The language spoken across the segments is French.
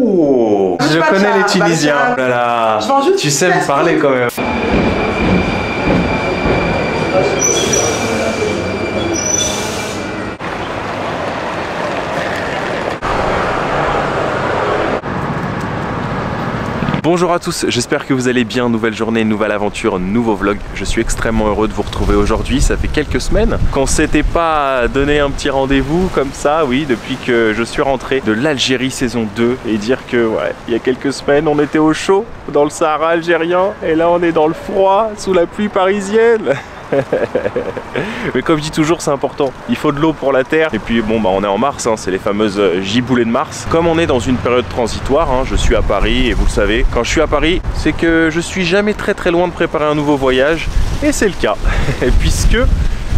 Oh, je connais les Tunisiens. Bah, là, là. Tu sais me parler quand même. Bonjour à tous, j'espère que vous allez bien. Nouvelle journée, nouvelle aventure, nouveau vlog. Je suis extrêmement heureux de vous retrouver aujourd'hui. Ça fait quelques semaines qu'on s'était pas donné un petit rendez-vous comme ça, oui, depuis que je suis rentré de l'Algérie saison 2. Et dire que, ouais, il y a quelques semaines, on était au chaud dans le Sahara algérien. Et là, on est dans le froid, sous la pluie parisienne. Mais comme je dis toujours, c'est important, il faut de l'eau pour la terre. Et puis bon bah on est en mars, hein, c'est les fameuses giboulées de mars. Comme on est dans une période transitoire, hein, je suis à Paris et vous le savez, quand je suis à Paris, c'est que je suis jamais très loin de préparer un nouveau voyage. Et c'est le cas, puisque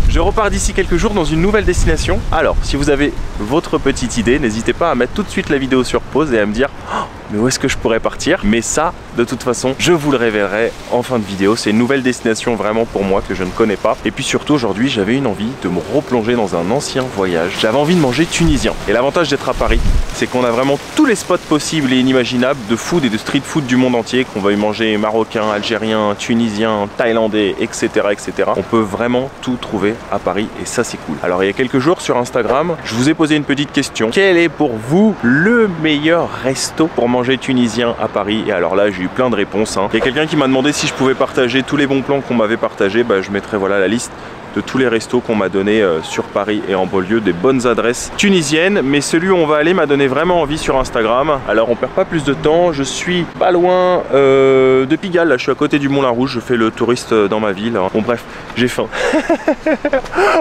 je repars d'ici quelques jours dans une nouvelle destination. Alors si vous avez votre petite idée, n'hésitez pas à mettre tout de suite la vidéo sur pause et à me dire oh, mais où est-ce que je pourrais partir? Mais ça, de toute façon, je vous le révélerai en fin de vidéo. C'est une nouvelle destination vraiment pour moi que je ne connais pas. Et puis surtout aujourd'hui, j'avais une envie de me replonger dans un ancien voyage. J'avais envie de manger tunisien. Et l'avantage d'être à Paris, c'est qu'on a vraiment tous les spots possibles et inimaginables de food et de street food du monde entier. Qu'on veuille manger marocain, algérien, tunisien, thaïlandais, etc., etc. On peut vraiment tout trouver à Paris et ça c'est cool. Alors il y a quelques jours sur Instagram, je vous ai posé une petite question. Quel est pour vous le meilleur resto pour manger tunisien à Paris? Et alors là j'ai eu plein de réponses, hein. Il y a quelqu'un qui m'a demandé si je pouvais partager tous les bons plans qu'on m'avait partagés. Bah, je mettrai voilà la liste de tous les restos qu'on m'a donné sur Paris et en banlieue, des bonnes adresses tunisiennes. Mais celui où on va aller m'a donné vraiment envie sur Instagram. Alors on perd pas plus de temps, je suis pas loin de Pigalle, là je suis à côté du Moulin-Rouge, je fais le touriste dans ma ville. Bon bref, j'ai faim.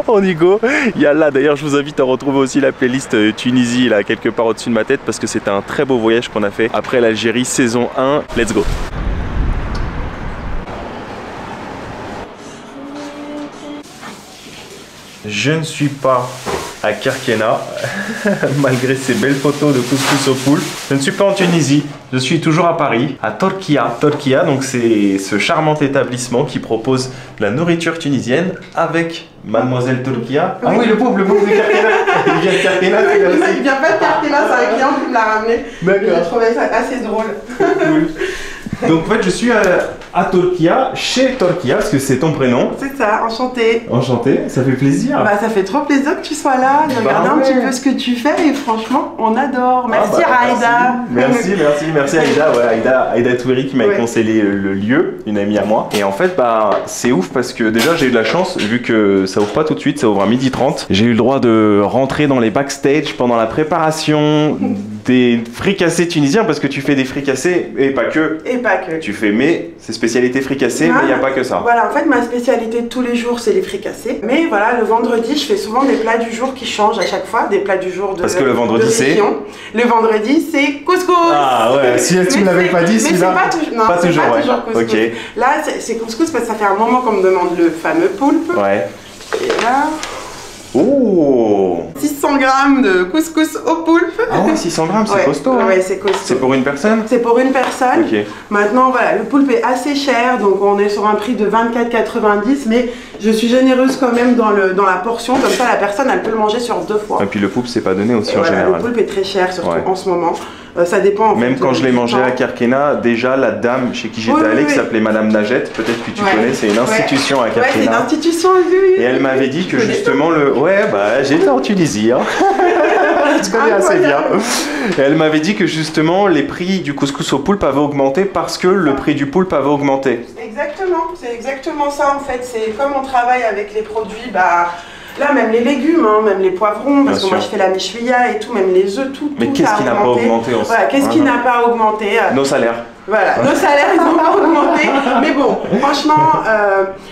On y go. Il y a là d'ailleurs, je vous invite à retrouver aussi la playlist Tunisie là quelque part au-dessus de ma tête parce que c'était un très beau voyage qu'on a fait après l'Algérie saison 1. Let's go. Je ne suis pas à Kerkena, malgré ces belles photos de couscous au poulpe. Je ne suis pas en Tunisie, je suis toujours à Paris, à Torkia. Torkia, donc c'est ce charmant établissement qui propose de la nourriture tunisienne avec Mademoiselle Torkia. Oui. Ah oui, le pauvre de Kerkena. Il vient de Kerkena. Il vient pas de Kerkena, c'est un client qui me l'a ramené. D'accord. J'ai trouvé ça assez drôle. Cool. Donc en fait je suis à Torkia, chez Torkia, parce que c'est ton prénom. C'est ça, enchanté. Enchanté, ça fait plaisir. Bah ça fait trop plaisir que tu sois là, de regarder un petit peu ce que tu fais et franchement on adore. Merci Aïda. Merci Aïda, ouais, Aïda Touiri qui m'a conseillé le lieu, une amie à moi. Et en fait bah c'est ouf parce que déjà j'ai eu de la chance, vu que ça ouvre pas tout de suite, ça ouvre à 12h30. J'ai eu le droit de rentrer dans les backstage pendant la préparation des fricassés tunisiens, parce que tu fais des fricassés et pas que. Et pas que. Tu fais c'est spécialité fricassée, mais il n'y a pas que ça. Voilà, en fait ma spécialité de tous les jours c'est les fricassés. Mais voilà, le vendredi je fais souvent des plats du jour qui changent à chaque fois, des plats du jour de parce que le vendredi c'est. Le vendredi c'est couscous. Ah ouais, si tu ne l'avais pas dit, celui-là. Mais pas toujours couscous. Ok. Là c'est couscous parce que ça fait un moment qu'on me demande le fameux poulpe. Ouais. Et là. Oh, 600 grammes de couscous au poulpe. Ah ouais, 600 grammes, c'est costaud. Hein. Ouais, c'est costaud. C'est pour une personne? C'est pour une personne. Ok. Maintenant, voilà, le poulpe est assez cher, donc on est sur un prix de 24,90, mais je suis généreuse quand même dans la portion, comme ça la personne, elle peut le manger sur 2 fois. Et puis le poulpe, c'est pas donné aussi en général. Le poulpe est très cher, surtout en ce moment. Ça dépend. Même quand je l'ai mangé à Kerkena, déjà la dame chez qui j'étais allé, qui s'appelait Madame Najette, peut-être que tu connais, c'est une institution à Kerkena. Ouais, c'est une institution, Et elle m'avait dit que justement ouais, bah j'étais en Tunisie, hein. Je connais assez bien. Et elle m'avait dit que justement les prix du couscous au poulpe avaient augmenté parce que le prix du poulpe avait augmenté. Exactement, c'est exactement ça en fait. C'est comme on travaille avec les produits, bah. Là, même les légumes, hein, même les poivrons, parce que moi je fais la méchouilla et tout, même les œufs, tout. Mais qu'est-ce qui n'a pas augmenté en Voilà, qu'est-ce qui n'a pas augmenté? Nos salaires. Voilà, nos salaires ils n'ont pas augmenté. Mais bon, franchement,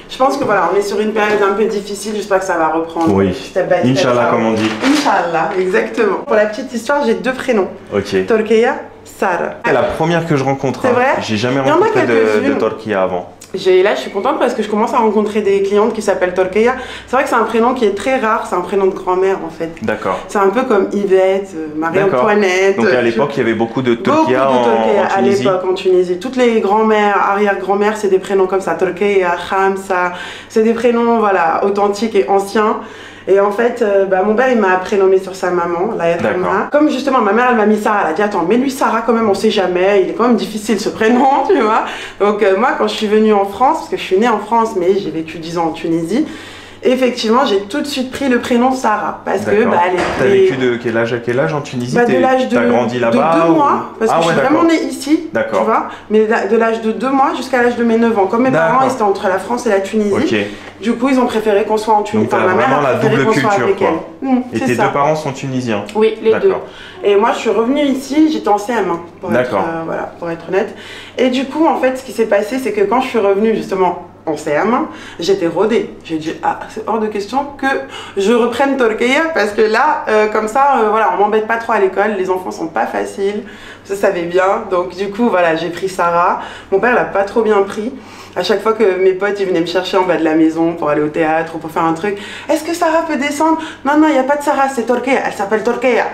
je pense que voilà, on est sur une période un peu difficile, j'espère que ça va reprendre. Oui. Inch'Allah, comme on dit. Inch'Allah, exactement. Pour la petite histoire, j'ai 2 prénoms. Ok. Torkia, Sara. C'est la première que je rencontre. C'est vrai? J'ai jamais rencontré de Torkia avant. Là, je suis contente parce que je commence à rencontrer des clientes qui s'appellent Torkia. C'est vrai que c'est un prénom qui est très rare, c'est un prénom de grand-mère en fait. D'accord. C'est un peu comme Yvette, Marie-Antoinette. Donc à l'époque, il y avait beaucoup de Torkia en Tunisie. À l'époque en Tunisie. Toutes les grand-mères, arrière-grand-mères, c'est des prénoms comme ça. Torkia, Khamsa, c'est des prénoms voilà, authentiques et anciens. Et en fait, mon père, il m'a prénommé sur sa maman, la Yatma. Comme justement, ma mère, elle m'a mis Sarah. Elle a dit, attends, mets-lui Sarah quand même, on sait jamais. Il est quand même difficile ce prénom, tu vois. Donc, moi, quand je suis venue en France, parce que je suis née en France, mais j'ai vécu 10 ans en Tunisie, effectivement, j'ai tout de suite pris le prénom Sarah. Parce que, T'as vécu de quel âge à quel âge en Tunisie? De l'âge de 2 mois, parce que je suis vraiment née ici, tu vois. Mais de l'âge de 2 mois jusqu'à l'âge de mes 9 ans. Comme mes parents, ils étaient entre la France et la Tunisie. Du coup, ils ont préféré qu'on soit en Tunisie. Donc, ma mère a préféré qu'on soit avec elle. Et tes deux parents sont tunisiens? Oui, les deux. Et moi, je suis revenue ici, j'étais en CM1, pour être honnête. Et du coup, en fait, ce qui s'est passé, c'est que quand je suis revenue, justement, en CM1, j'étais rodée. J'ai dit, c'est hors de question que je reprenne Turquia, parce que là, comme ça, on m'embête pas trop à l'école, les enfants sont pas faciles, ça savait bien. Donc, du coup, j'ai pris Sarah. Mon père l'a pas trop bien pris. À chaque fois que mes potes ils venaient me chercher en bas de la maison pour aller au théâtre ou pour faire un truc, est-ce que Sarah peut descendre? Non, il n'y a pas de Sarah, c'est Turquia, elle s'appelle Turquia.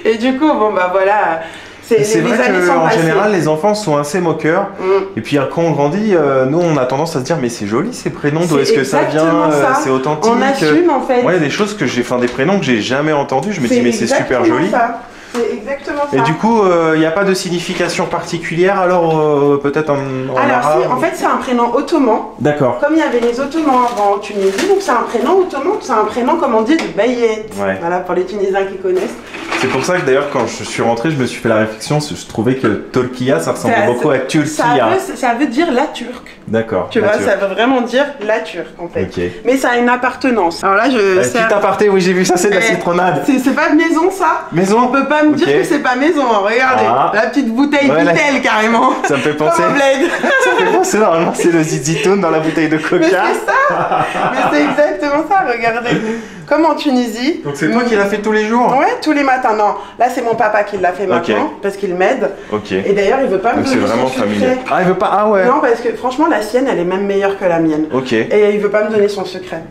Et du coup, voilà. C'est vrai qu'en général, les enfants sont assez moqueurs. Et puis quand on grandit, nous on a tendance à se dire, mais c'est joli ces prénoms, d'où est-ce que ça vient? C'est authentique. On assume en fait. Ouais, des choses que des prénoms que j'ai jamais entendus. Je me dis, mais c'est super joli. C'est exactement ça. Et du coup, il n'y a pas de signification particulière, alors peut-être en arabe? En fait, c'est un prénom ottoman. D'accord. Comme il y avait les Ottomans avant en Tunisie, donc c'est un prénom ottoman, c'est un prénom, comme on dit, de Bayet. Ouais. Voilà, pour les Tunisiens qui connaissent. C'est pour ça que d'ailleurs, quand je suis rentré, je me suis fait la réflexion, je trouvais que Turquia, ça ressemblait beaucoup à Turquia. Ça veut dire la Turque. D'accord. Tu vois, ça veut vraiment dire la Turque, en fait. Okay. Mais ça a une appartenance. Alors là, petit aparté, oui, j'ai vu ça, c'est de la citronnade. C'est pas maison, ça? Maison? On peut pas me dire que c'est pas maison, regardez. La petite bouteille Vitel, carrément. Ça me fait penser. Comme un bled. Ça me fait penser, normalement, c'est le zizitoun dans la bouteille de coca. Mais c'est ça. Mais c'est exactement ça, regardez. Comme en Tunisie. Donc c'est toi qui l'as fait tous les jours? Ouais, tous les matins. Non, là c'est mon papa qui l'a fait maintenant, parce qu'il m'aide. Et d'ailleurs, il veut pas me donner son secret. Familial. Ah, il veut pas? Ah ouais. Non, parce que franchement, la sienne, elle est même meilleure que la mienne. Et il veut pas me donner son secret.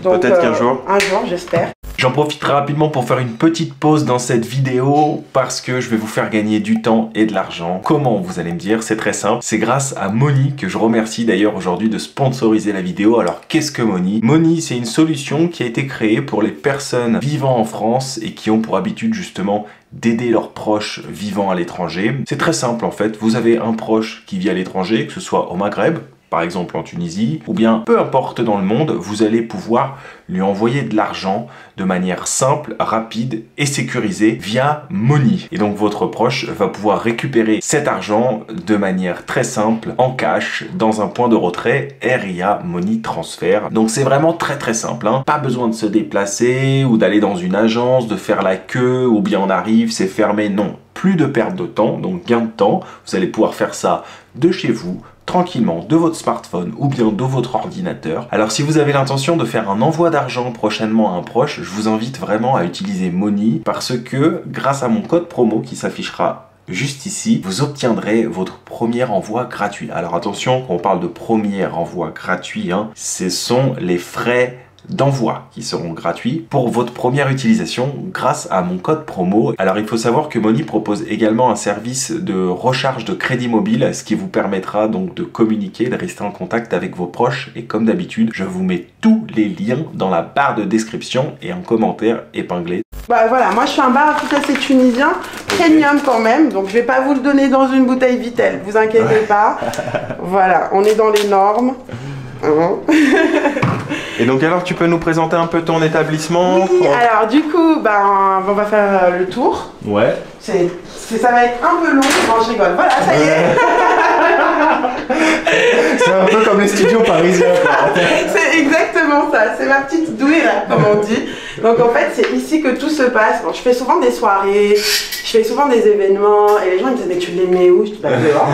Peut-être qu'un jour. Un jour, j'espère. J'en profiterai rapidement pour faire une petite pause dans cette vidéo parce que je vais vous faire gagner du temps et de l'argent. Comment, vous allez me dire? C'est très simple. C'est grâce à Money, que je remercie d'ailleurs aujourd'hui de sponsoriser la vidéo. Alors qu'est-ce que Money? Money, c'est une solution qui a été créée pour les personnes vivant en France et qui ont pour habitude justement d'aider leurs proches vivant à l'étranger. C'est très simple en fait. Vous avez un proche qui vit à l'étranger, que ce soit au Maghreb, par exemple en Tunisie, ou bien peu importe dans le monde, vous allez pouvoir lui envoyer de l'argent de manière simple, rapide et sécurisée via Money. Et donc votre proche va pouvoir récupérer cet argent de manière très simple, en cash, dans un point de retrait RIA Money Transfer. Donc c'est vraiment très simple, hein. Pas besoin de se déplacer ou d'aller dans une agence, de faire la queue, ou bien on arrive, c'est fermé, non. Plus de perte de temps, donc gain de temps, vous allez pouvoir faire ça de chez vous, tranquillement de votre smartphone ou bien de votre ordinateur. Alors si vous avez l'intention de faire un envoi d'argent prochainement à un proche, je vous invite vraiment à utiliser Money parce que grâce à mon code promo qui s'affichera juste ici, vous obtiendrez votre premier envoi gratuit. Alors attention, quand on parle de premier envoi gratuit, ce sont les frais d'envoi qui seront gratuits pour votre première utilisation grâce à mon code promo. Alors il faut savoir que Money propose également un service de recharge de crédit mobile, ce qui vous permettra donc de communiquer, de rester en contact avec vos proches. Et comme d'habitude, je vous mets tous les liens dans la barre de description et en commentaire épinglé. Voilà, moi je suis un bar assez tunisien, premium quand même, donc je vais pas vous le donner dans une bouteille Vitel, vous inquiétez pas. Voilà, on est dans les normes. Et donc alors tu peux nous présenter un peu ton établissement? Oui, alors du coup, on va faire le tour. Ouais. Ça va être un peu long, non je rigole, voilà, ça y est. C'est un peu comme les studios parisiens. C'est exactement ça, c'est ma petite douille là, comme on dit. Donc en fait, c'est ici que tout se passe. Bon, je fais souvent des soirées, je fais souvent des événements, et les gens ils me disent mais tu les mets où? Je dis dehors.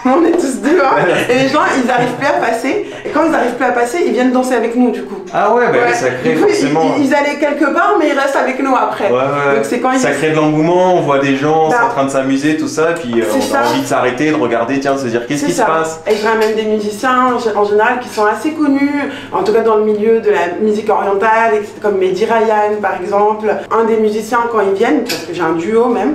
On est tous dehors. Et les gens ils n'arrivent plus à passer, et quand ils n'arrivent plus à passer, ils viennent danser avec nous du coup. Ah ouais, ça crée du coup, forcément... Ils allaient quelque part, mais ils restent avec nous après. Donc c'est quand ça crée de l'engouement, on voit des gens en train de s'amuser, tout ça, et puis on a envie de s'arrêter, de regarder, tiens, de se dire qu'est-ce qui se passe. Et je ramène des musiciens en général qui sont assez connus, en tout cas dans le milieu de la musique orientale, comme Mehdi Ryan par exemple. Un des musiciens quand ils viennent, parce que j'ai un duo même,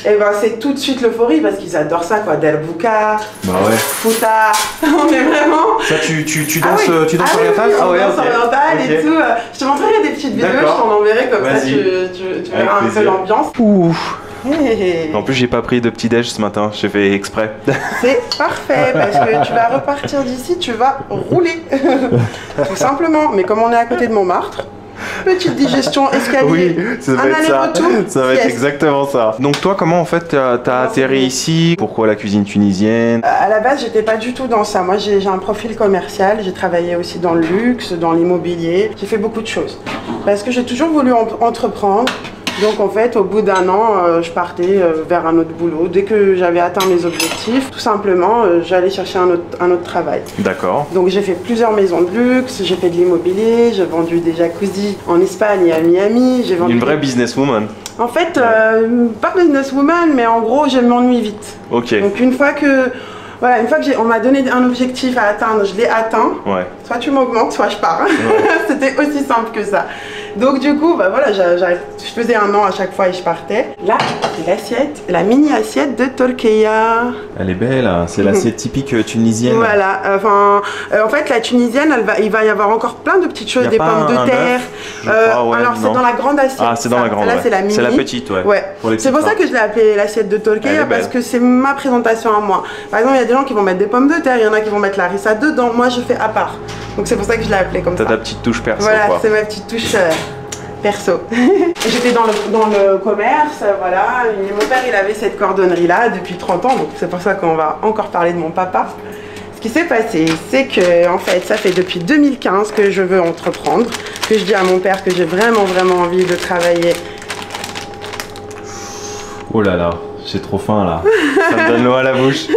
Et ben c'est tout de suite l'euphorie parce qu'ils adorent ça quoi, Derbuka, bah ouais. Futa, on est vraiment... Ça tu danses, tu danses oriental? Ah ouais, danse oriental et tout. Je te montrerai des petites vidéos, je t'en enverrai comme ça, tu verras un peu l'ambiance. Ouh. En plus j'ai pas pris de petit déj ce matin, j'ai fait exprès. C'est parfait parce que tu vas repartir d'ici, tu vas rouler. Tout simplement, mais comme on est à côté de Montmartre, petite digestion, escalier, oui, ça va être ça. Ça va être exactement ça. Donc toi, comment en fait t'as atterri ici? Pourquoi la cuisine tunisienne? À la base, j'étais pas du tout dans ça. Moi, j'ai un profil commercial. J'ai travaillé aussi dans le luxe, dans l'immobilier. J'ai fait beaucoup de choses parce que j'ai toujours voulu entreprendre. Donc en fait, au bout d'un an, je partais vers un autre boulot. Dès que j'avais atteint mes objectifs, tout simplement, j'allais chercher un autre travail. D'accord. Donc j'ai fait plusieurs maisons de luxe, j'ai fait de l'immobilier, j'ai vendu des jacuzzis en Espagne et à Miami. J'ai vendu une vraie businesswoman. En fait, pas businesswoman, mais en gros, je m'ennuie vite. Ok. Donc une fois que... Voilà, une fois que on m'a donné un objectif à atteindre, je l'ai atteint. Ouais. Soit tu m'augmentes, soit je pars. Ouais. C'était aussi simple que ça. Donc du coup, bah voilà, je faisais un an à chaque fois et je partais. Là, c'est l'assiette, la mini assiette de Tolkeya. Elle est belle, hein. C'est l'assiette typique tunisienne. Voilà, enfin, en fait, la tunisienne, il va y avoir encore plein de petites choses, des pommes de terre. Alors c'est dans la grande assiette. Ah, c'est dans la grande. Là, c'est la mini. C'est la petite, ouais. Ouais. C'est pour ça que je l'ai appelée l'assiette de Tolkeya parce que c'est ma présentation à moi. Par exemple, il y a des gens qui vont mettre des pommes de terre, il y en a qui vont mettre la harissa dedans. Moi, je fais à part. Donc c'est pour ça que je l'ai appelée comme ça. T'as ta petite touche perso. Voilà, c'est ma petite touche perso. J'étais dans le commerce, voilà. Et mon père, il avait cette cordonnerie-là depuis 30 ans, donc c'est pour ça qu'on va encore parler de mon papa. Ce qui s'est passé, c'est que, en fait, ça fait depuis 2015 que je veux entreprendre, que je dis à mon père que j'ai vraiment envie de travailler. Oh là là, j'ai trop faim là. Ça me donne l'eau à la bouche.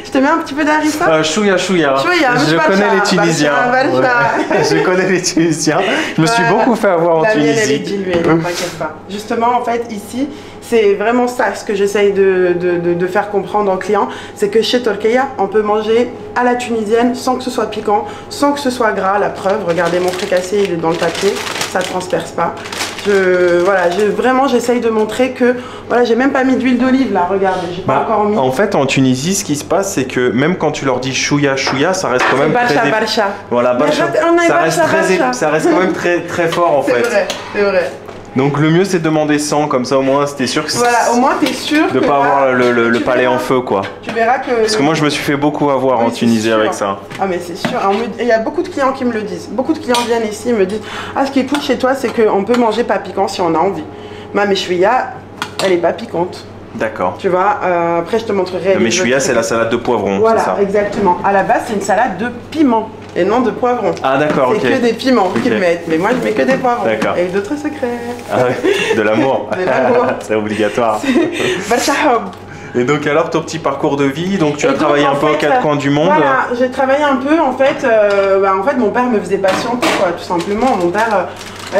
Je te mets un petit peu d'harissa. Chouïa. Je connais les Tunisiens. Ouais. Je connais les Tunisiens. Je me suis beaucoup fait avoir en Tunisie. Elle est diluée, ne t'inquiète pas. Justement, en fait, ici, c'est vraiment ça ce que j'essaye de faire comprendre aux clients. C'est que chez Tolkeya, on peut manger à la tunisienne sans que ce soit piquant, sans que ce soit gras. La preuve, regardez mon fricassé, il est dans le papier, ça ne transperce pas. Voilà, j'essaye de montrer que voilà, j'ai même pas mis d'huile d'olive là, regardez, j'ai pas encore mis. En fait, en Tunisie, ce qui se passe, c'est que même quand tu leur dis chouïa, ça reste quand même Barcha. Voilà, Barcha. Ça reste quand même très fort en fait. C'est vrai. Donc le mieux c'est de demander 100, comme ça au moins t'es sûr que voilà, au moins t'es sûr de pas avoir le palais en feu quoi. Tu verras que... Parce que moi je me suis fait beaucoup avoir en Tunisie avec ça. Ah mais c'est sûr, il y a beaucoup de clients qui me le disent. Beaucoup de clients viennent ici et me disent ah ce qui est cool chez toi c'est qu'on peut manger pas piquant si on a envie. Ma méchouïa, elle est pas piquante. D'accord. Tu vois, après je te montrerai. La méchouïa c'est la salade de poivron, voilà, c'est ça? Exactement. À la base c'est une salade de piment. Et non de poivrons. Ah d'accord, ok. C'est que des piments qu'ils mettent, mais moi je mets que des poivrons. D'accord. Et d'autres secrets. Ah ouais, de l'amour. De l'amour. C'est obligatoire. Et donc alors ton petit parcours de vie, donc tu as travaillé un peu aux quatre coins du monde. Voilà, j'ai travaillé un peu en fait, mon père me faisait patienter quoi, tout simplement. Mon père,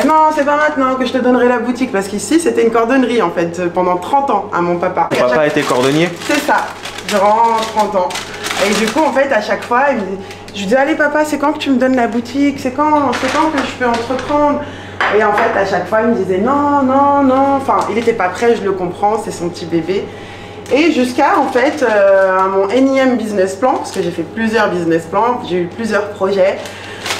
non c'est pas maintenant que je te donnerai la boutique parce qu'ici c'était une cordonnerie en fait pendant 30 ans à mon papa. Ton papa était cordonnier? C'est ça, durant 30 ans. Et du coup en fait à chaque fois je lui dis allez papa c'est quand que tu me donnes la boutique, c'est quand que je peux entreprendre. Et en fait à chaque fois il me disait non, enfin il était pas prêt, je le comprends, c'est son petit bébé. Et jusqu'à en fait à mon énième business plan, parce que j'ai fait plusieurs business plans, j'ai eu plusieurs projets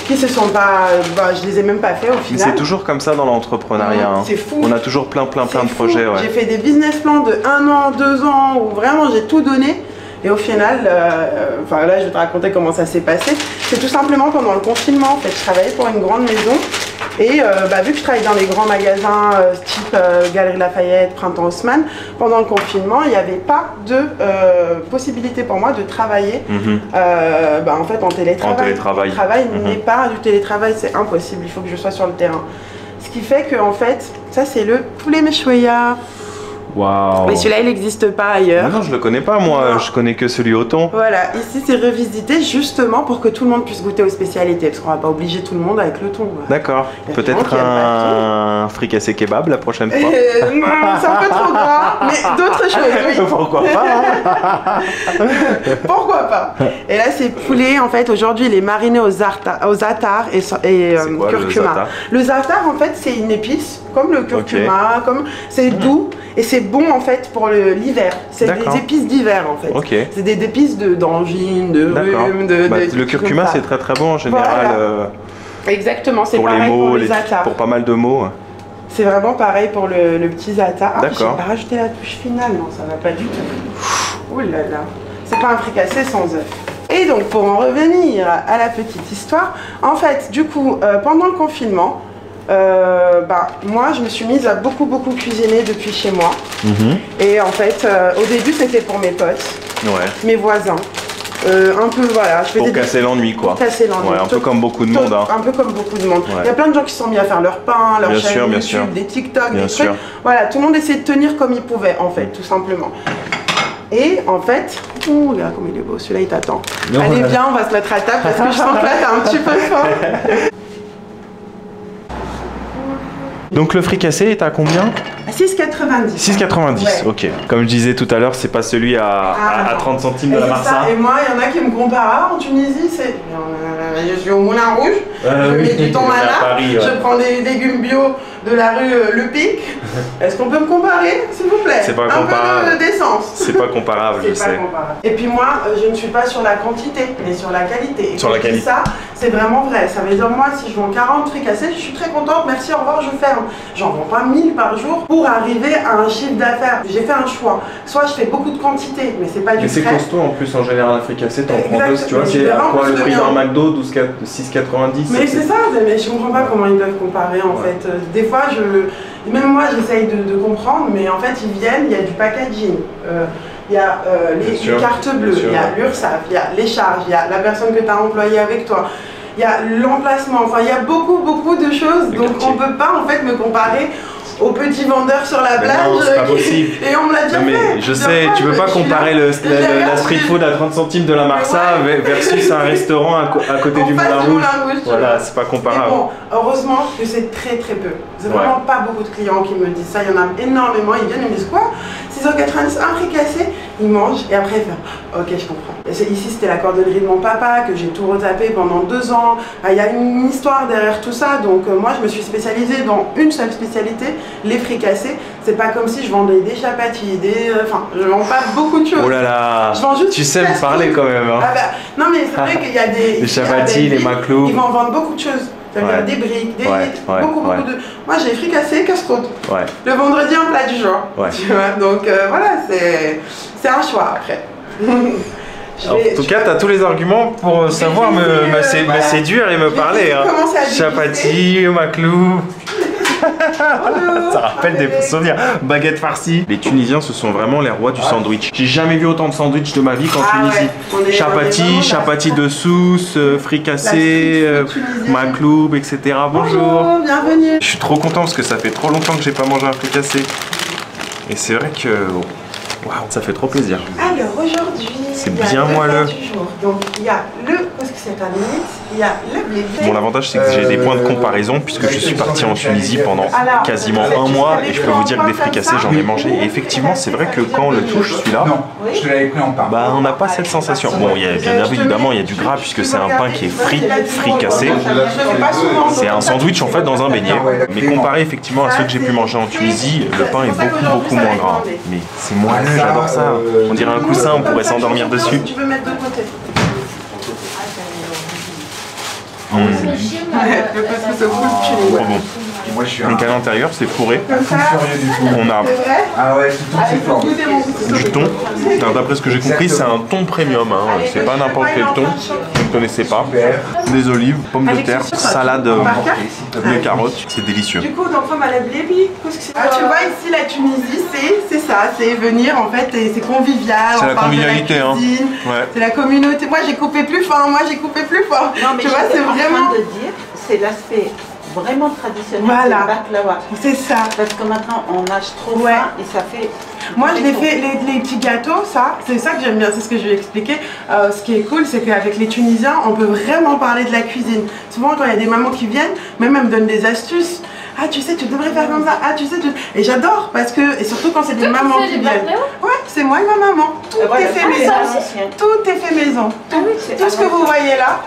qui se sont pas, je les ai même pas fait au final. C'est toujours comme ça dans l'entrepreneuriat. C'est fou. On a toujours plein de projets. Ouais. J'ai fait des business plans de 1 an, 2 ans où vraiment j'ai tout donné. Et au final, là je vais te raconter comment ça s'est passé. C'est tout simplement pendant le confinement, en fait, je travaillais pour une grande maison. Et vu que je travaille dans les grands magasins type Galerie Lafayette, Printemps Haussmann, pendant le confinement, il n'y avait pas de possibilité pour moi de travailler en fait en télétravail. Le travail n'est pas du télétravail, c'est impossible, il faut que je sois sur le terrain. Ce qui fait que en fait, ça c'est le poulet méchouïa. Waouh. Mais celui-là, il n'existe pas ailleurs. Non, je le connais pas, moi. Non. Je connais que celui au thon. Voilà, ici, c'est revisité justement pour que tout le monde puisse goûter aux spécialités. Parce qu'on va pas obliger tout le monde avec le thon. D'accord. Peut-être un fricassé kebab la prochaine fois. C'est un peu trop gras, mais d'autres choses, oui. Pourquoi pas? Pourquoi pas? Et là, c'est poulet. En fait, aujourd'hui, il est mariné aux za'atar et curcuma. Le za'atar, en fait, c'est une épice, comme le curcuma, c'est doux. Et c'est bon en fait pour l'hiver. C'est des épices d'hiver en fait. Okay. C'est des épices d'angine, de rhume, le curcuma c'est très très bon en général. Voilà. Exactement, c'est pareil mots, pour les atas. Pour pas mal de mots. C'est vraiment pareil pour le petit za'atar. Ah, j'ai D'accord. pas rajouté la touche finale, non, ça va pas du tout. Ouh là là. C'est pas un fricassé sans œuf. Et donc, pour en revenir à la petite histoire, en fait, du coup, pendant le confinement, moi, je me suis mise à beaucoup cuisiner depuis chez moi. Et en fait, au début, c'était pour mes potes, mes voisins. Un peu, voilà. Pour casser l'ennui, quoi. Casser l'ennui. Ouais, un peu comme beaucoup de monde. Hein. Un peu comme beaucoup de monde. Il y a plein de gens qui se sont mis à faire leur pain, leur chaîne YouTube, des TikTok, des trucs. Voilà, tout le monde essayait de tenir comme il pouvait, en fait, tout simplement. Et en fait, oh, regarde comme il est beau, celui-là il t'attend. Allez, viens, on va se mettre à table parce que je sens que là t'as un petit peu faim. Donc le fricassé est à combien? À 6,90. 6,90, ok. Comme je disais tout à l'heure, c'est pas celui à 30 centimes de la Marsa. Et moi, il y en a qui me comparent. En Tunisie, c'est. Je suis au Moulin Rouge, je mets du thon mala, je prends des légumes bio de la rue Le Pic. Est-ce qu'on peut me comparer, s'il vous plaît? C'est pas comparable. Un peu de décence. C'est pas comparable, je sais. Et puis moi, je ne suis pas sur la quantité, mais sur la qualité. Et sur la qualité. Ça, c'est vraiment vrai. Ça veut dire, moi, si je vends 40 fricassés, je suis très contente. Merci, au revoir, je ferme. J'en vends pas 1000 par jour pour arriver à un chiffre d'affaires. J'ai fait un choix. Soit je fais beaucoup de quantité, mais c'est pas du frais. Mais c'est costaud en plus en général un fricassé, t'en prends deux, tu vois, c'est quoi le prix d'un McDo, 6,90. Mais c'est ça, mais je comprends pas comment ils peuvent comparer en fait. Des fois, même moi j'essaye de comprendre, mais en fait ils viennent, il y a du packaging. Il y a les cartes bleues, il y a l'URSSAF, il y a les charges, il y a la personne que tu as employée avec toi, il y a l'emplacement, enfin il y a beaucoup de choses, donc on ne peut pas en fait me comparer aux petits vendeurs sur la plage. Non, c'est pas possible. Et on me l'a déjà fait. Je sais, tu peux pas comparer la street food à 30 centimes de la Marsa versus un restaurant à côté du Moulin Rouge. Voilà, c'est pas comparable. Bon, heureusement que c'est très peu. C'est vraiment pas beaucoup de clients qui me disent ça. Il y en a énormément. Ils viennent et me disent quoi? 6,90 €, un fricassé, ils mangent et après ils font ok, je comprends. Ici c'était la cordonnerie de mon papa que j'ai tout retapé pendant 2 ans. Il y a une histoire derrière tout ça, donc moi je me suis spécialisée dans une seule spécialité, les fricassés. C'est pas comme si je vendais des chapatis, enfin je vends pas beaucoup de choses. Oh là là, je vends juste tu sais me parler quand même. Hein. Non mais c'est vrai qu'il y a des... Les chapatis, les maclous. Ils vont vendre beaucoup de choses. C'est-à-dire des briques, beaucoup de... Moi j'ai fricassé, casse-croûte. Le vendredi un plat du jour. Tu vois, donc voilà, c'est un choix après. En tout cas, tu as tous les arguments pour savoir me séduire et me parler. Hein. Chapati, maclou. Ça rappelle des souvenirs. Baguette farcie. Les Tunisiens, ce sont vraiment les rois du sandwich. J'ai jamais vu autant de sandwich de ma vie qu'en Tunisie. Chapati de sauce, fricassé, macloub, etc. Bonjour. Bienvenue. Je suis trop content parce que ça fait trop longtemps que j'ai pas mangé un fricassé. Et c'est vrai que ça fait trop plaisir. Alors aujourd'hui, c'est bien moelleux. Donc il y a le il y a le blé. Bon, l'avantage c'est que j'ai des points de comparaison puisque je suis parti en Tunisie pendant quasiment un mois et je peux vous dire que des fricassés j'en ai mangé. Et effectivement, c'est vrai que quand on le touche celui-là, je te l'avais pris en pain. On n'a pas cette sensation. Bon, il y a bien évidemment il y a du gras puisque c'est un pain qui est fricassé. C'est un sandwich en fait dans un beignet. Mais comparé effectivement à ceux que j'ai pu manger en Tunisie, le pain est beaucoup moins gras. Mais c'est moelleux, j'adore ça. On dirait un coussin, on pourrait s'endormir dessus. Tu peux mettre de côté. Donc à l'intérieur c'est fourré. On a du thon. D'après ce que j'ai compris, c'est un thon premium. Hein. C'est pas n'importe quel thon. Je ne connaissais pas. Des olives, pommes de terre, salade de carottes. C'est délicieux. Du coup, tu vois ici la Tunisie, c'est ça, c'est venir en fait, c'est convivial. C'est la convivialité. Hein. C'est la communauté. Moi j'ai coupé plus fort. Non, mais tu vois, c'est vraiment. De dire, c'est l'aspect vraiment traditionnel du baklava. C'est ça. Parce que maintenant on nage trop fin et ça fait... Moi je l'ai fait, les petits gâteaux, c'est ça que j'aime bien, c'est ce que je vais expliquer. Ce qui est cool, c'est qu'avec les Tunisiens, on peut vraiment parler de la cuisine. Souvent quand il y a des mamans qui viennent, même elles me donnent des astuces. Ah tu sais, tu devrais faire comme ça, Et j'adore parce que, et surtout quand c'est des mamans qui viennent. Ouais, c'est moi et ma maman. Tout est fait maison. Tout est fait maison. Tout ce que vous voyez là,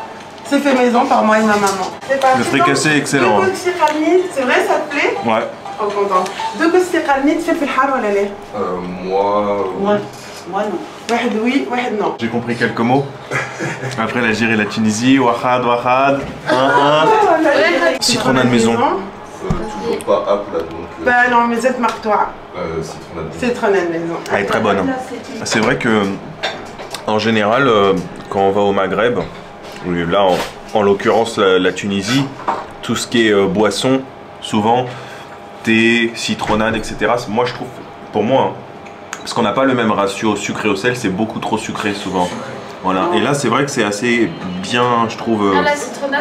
c'est fait maison par moi et ma maman. Le fricassé est excellent. C'est vrai, ça te plaît? Ouais. Trop contente. Donc, c'est calme, tu fais le har ou l'aller? Moi non. Wahed oui, wahed non. J'ai compris quelques mots. Après l'Algérie et la Tunisie, wahad, wahad, citronnade maison. Toujours pas app là donc. Bah non, mais cette marque toi. Citronnade maison. Elle est très bonne. C'est vrai que, en général, quand on va au Maghreb, là en l'occurrence la Tunisie, tout ce qui est boisson, souvent thé, citronnade, etc. Moi je trouve, pour moi, parce qu'on n'a pas le même ratio sucré au sel, c'est beaucoup trop sucré souvent. Voilà. Et là c'est vrai que c'est assez bien, je trouve,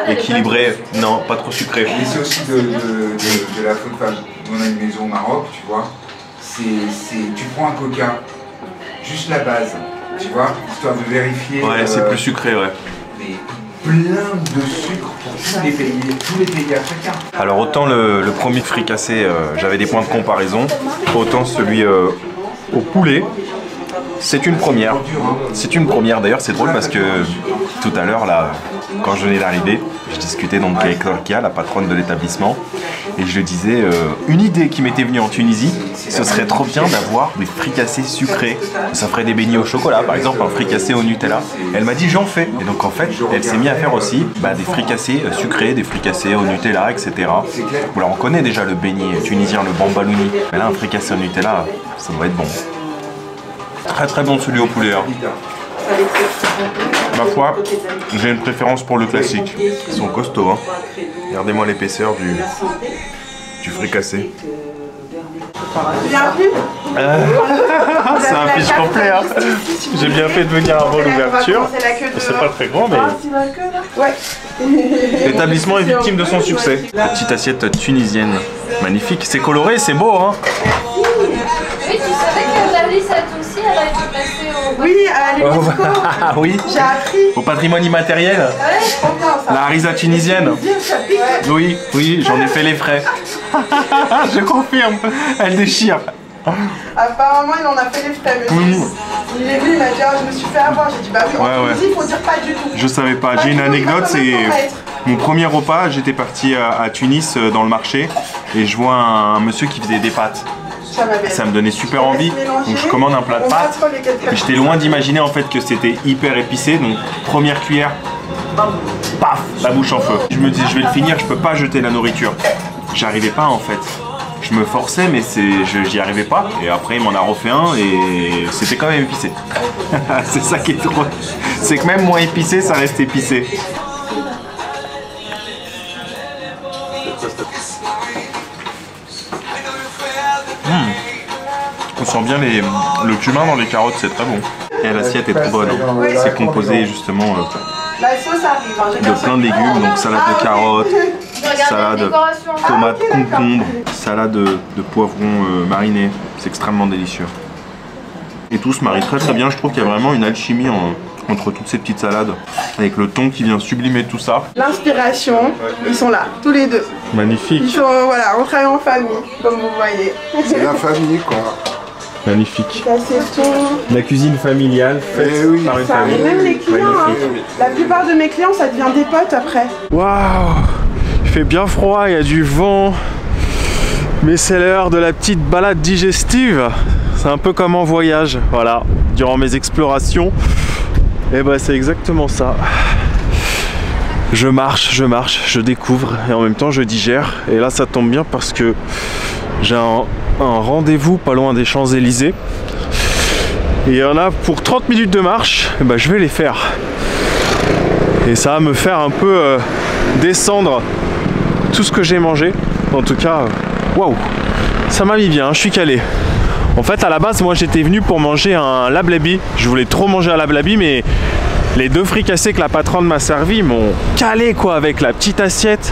équilibré. Non, pas trop sucré. Et c'est aussi de la faute. Enfin, on a une maison au Maroc, tu vois. Tu prends un coca, juste la base, tu vois, histoire de vérifier. Ouais, c'est plus sucré, ouais. Mais plein de sucre pour tous les pays africains. Alors autant le premier fricassé, j'avais des points de comparaison, autant celui au poulet, c'est une première. C'est une première, d'ailleurs c'est drôle parce que tout à l'heure, là, quand je venais d'arriver, je discutais donc avec Lorkia, la patronne de l'établissement, et je lui disais, une idée qui m'était venue en Tunisie, ce serait trop bien d'avoir des fricassés sucrés. Ça ferait des beignets au chocolat, par exemple un fricassé au Nutella. Elle m'a dit j'en fais. Et donc en fait, elle s'est mise à faire aussi des fricassés sucrés, des fricassés au Nutella, etc. Alors on connaît déjà le beignet tunisien, le bambalouni. Mais là, un fricassé au Nutella, ça doit être bon. Très très bon celui au poulet. Hein. Ma foi, j'ai une préférence pour le classique. Ils sont costauds. Hein. Regardez-moi l'épaisseur du fricassé. Bienvenue. C'est un fiche complet. Hein. J'ai bien fait de venir avant l'ouverture. C'est pas très grand, mais l'établissement est victime de son succès. La petite assiette tunisienne, magnifique. C'est coloré, c'est beau. Hein. Oui, tu savais que Darly Satoussi, elle a été passée au... Oui, à l'UNESCO. Ah oui. J'ai appris. Au patrimoine immatériel. Ouais, trop bien ça. La harissa tunisienne. Oui, oui, j'en ai fait les frais. Je confirme, elle déchire. Apparemment, il en a fait les frais, monsieur. Il est venu, il m'a dit, je me suis fait avoir. J'ai dit, bah oui, en Tunisie, il faut dire pas du tout. Je savais pas. J'ai une anecdote, c'est mon premier repas. J'étais parti à Tunis dans le marché et je vois un monsieur qui faisait des pâtes. Ça me donnait super envie, donc je commande un plat de pâtes. J'étais loin d'imaginer en fait que c'était hyper épicé, donc première cuillère, paf, la bouche en feu. Je me dis je vais le finir, je peux pas jeter la nourriture. J'arrivais pas en fait. Je me forçais mais j'y arrivais pas. Et après il m'en a refait un et c'était quand même épicé. C'est ça qui est drôle. C'est que même moins épicé, ça reste épicé. On sent bien le cumin dans les carottes, c'est très bon. Et l'assiette est trop bonne. Hein. C'est composé justement de plein de légumes, donc salade de carottes, salade tomate, concombre, salade de poivrons marinés. C'est extrêmement délicieux. Et tout se marie très très bien. Je trouve qu'il y a vraiment une alchimie entre toutes ces petites salades, avec le thon qui vient sublimer tout ça. L'inspiration, ils sont là, tous les deux. Magnifique. Ils sont, voilà, on travaille en famille, comme vous voyez. C'est la famille quoi. Magnifique. C'est tout. La cuisine familiale faite par une famille. Et même les clients, hein. La plupart de mes clients, ça devient des potes après. Waouh! Il fait bien froid, il y a du vent. Mais c'est l'heure de la petite balade digestive. C'est un peu comme en voyage, voilà. Durant mes explorations, et bah c'est exactement ça. Je marche, je découvre et en même temps je digère. Et là ça tombe bien parce que j'ai un rendez-vous pas loin des Champs-Élysées. Et il y en a pour 30 minutes de marche, et bah je vais les faire. Et ça va me faire un peu descendre tout ce que j'ai mangé. En tout cas, waouh, ça m'a mis bien, je suis calé. En fait à la base moi j'étais venu pour manger un lablabi. Je voulais trop manger un lablabi mais les deux fricassés que la patronne m'a servi m'ont calé quoi, avec la petite assiette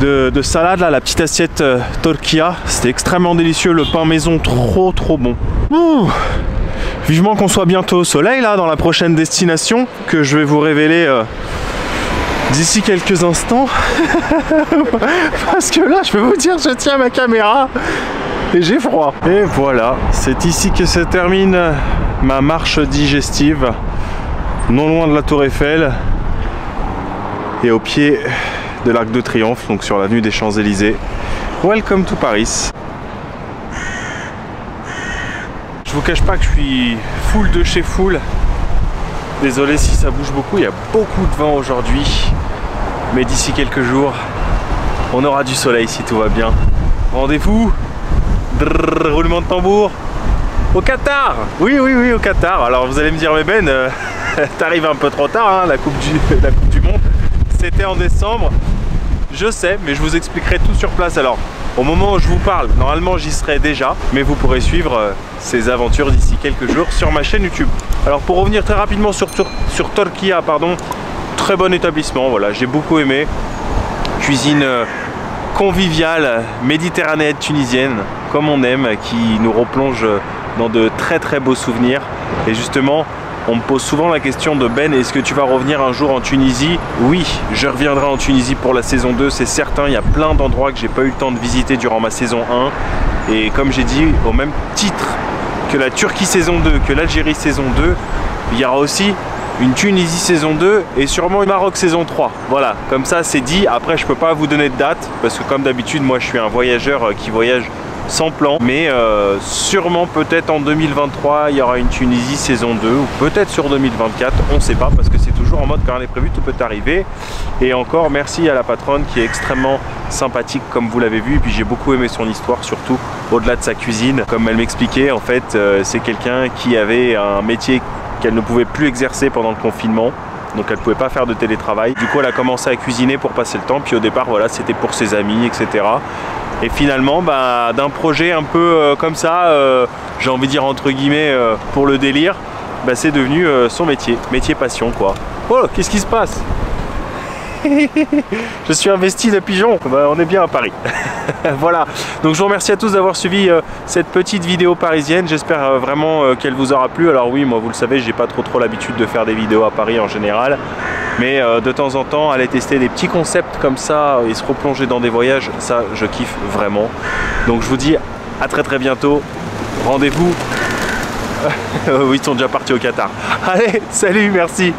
de salade là, la petite assiette torquilla. C'était extrêmement délicieux, le pain maison trop bon. Ouh. Vivement qu'on soit bientôt au soleil là dans la prochaine destination que je vais vous révéler d'ici quelques instants. Parce que là je peux vous dire je tiens ma caméra et j'ai froid. Et voilà, c'est ici que se termine ma marche digestive, non loin de la Tour Eiffel et au pied de l'Arc de Triomphe, donc sur l'avenue des Champs-Élysées. Welcome to Paris. vous cache pas que je suis full de chez full. Désolé si ça bouge beaucoup, il y a beaucoup de vent aujourd'hui. Mais d'ici quelques jours, on aura du soleil si tout va bien. Rendez-vous, roulement de tambour, au Qatar. Oui, au Qatar. Alors vous allez me dire, mais Ben, t'arrives un peu trop tard, hein, la coupe du Monde. C'était en décembre. Je sais, mais je vous expliquerai tout sur place. Alors, au moment où je vous parle, normalement j'y serai déjà, mais vous pourrez suivre ces aventures d'ici quelques jours sur ma chaîne YouTube. Alors pour revenir très rapidement sur Torquia, pardon, très bon établissement, voilà, j'ai beaucoup aimé. Cuisine conviviale, méditerranéenne tunisienne, comme on aime, qui nous replonge dans de très très beaux souvenirs. Et justement, on me pose souvent la question de Ben, est-ce que tu vas revenir un jour en Tunisie? Oui, je reviendrai en Tunisie pour la saison 2, c'est certain. Il y a plein d'endroits que j'ai pas eu le temps de visiter durant ma saison 1. Et comme j'ai dit, au même titre que la Turquie saison 2, que l'Algérie saison 2, il y aura aussi une Tunisie saison 2 et sûrement une Maroc saison 3. Voilà, comme ça c'est dit. Après, je peux pas vous donner de date parce que comme d'habitude, moi je suis un voyageur qui voyage sans plan, mais sûrement peut-être en 2023 il y aura une Tunisie saison 2 ou peut-être sur 2024, on ne sait pas parce que c'est toujours en mode quand rien n'est prévu, tout peut arriver. Et encore merci à la patronne qui est extrêmement sympathique comme vous l'avez vu, et puis j'ai beaucoup aimé son histoire, surtout au-delà de sa cuisine. Comme elle m'expliquait, en fait c'est quelqu'un qui avait un métier qu'elle ne pouvait plus exercer pendant le confinement. Donc elle ne pouvait pas faire de télétravail. Du coup elle a commencé à cuisiner pour passer le temps. Puis au départ voilà, c'était pour ses amis, etc. Et finalement bah, d'un projet un peu comme ça, j'ai envie de dire entre guillemets pour le délire, bah, c'est devenu son métier. Métier passion quoi. Oh, qu'est-ce qui se passe? Je suis investi de pigeons. Bah, on est bien à Paris. Voilà, donc je vous remercie à tous d'avoir suivi cette petite vidéo parisienne. J'espère vraiment qu'elle vous aura plu. Alors oui, moi vous le savez, j'ai pas trop l'habitude de faire des vidéos à Paris en général, mais de temps en temps aller tester des petits concepts comme ça et se replonger dans des voyages, ça je kiffe vraiment. Donc je vous dis à très bientôt. Rendez-vous. Oui, ils sont déjà partis au Qatar. Allez, salut, merci.